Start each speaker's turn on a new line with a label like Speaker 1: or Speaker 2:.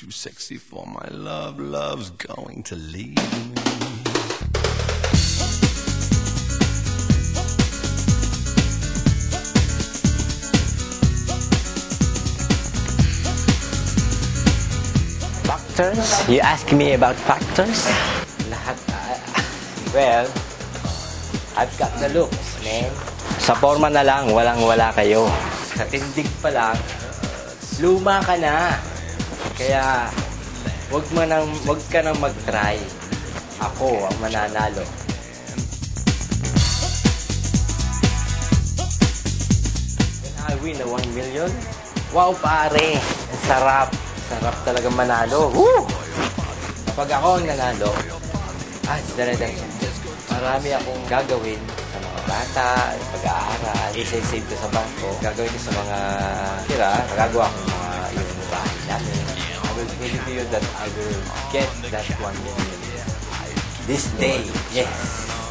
Speaker 1: Too sexy for my love, love's going to leave me.
Speaker 2: Factors? You ask me about factors? Lahat, well, I've got the looks, man. Sa forma na lang, walang-wala kayo. Sa tindig pa lang, luma ka na. Kaya, wag ka nang mag-try. Ako ang mananalo. When I win a 1 million, wow pare, ang sarap. Sarap talaga manalo. Woo! Kapag ako ang nanalo, dire-diretso. Marami akong gagawin sa mga bata, pag-aaral, isa-save ko sa bangko, gagawin ko sa mga tira, magagawa ko mga yung bahay namin. I will tell you that I will get that 1 million this day. Yes!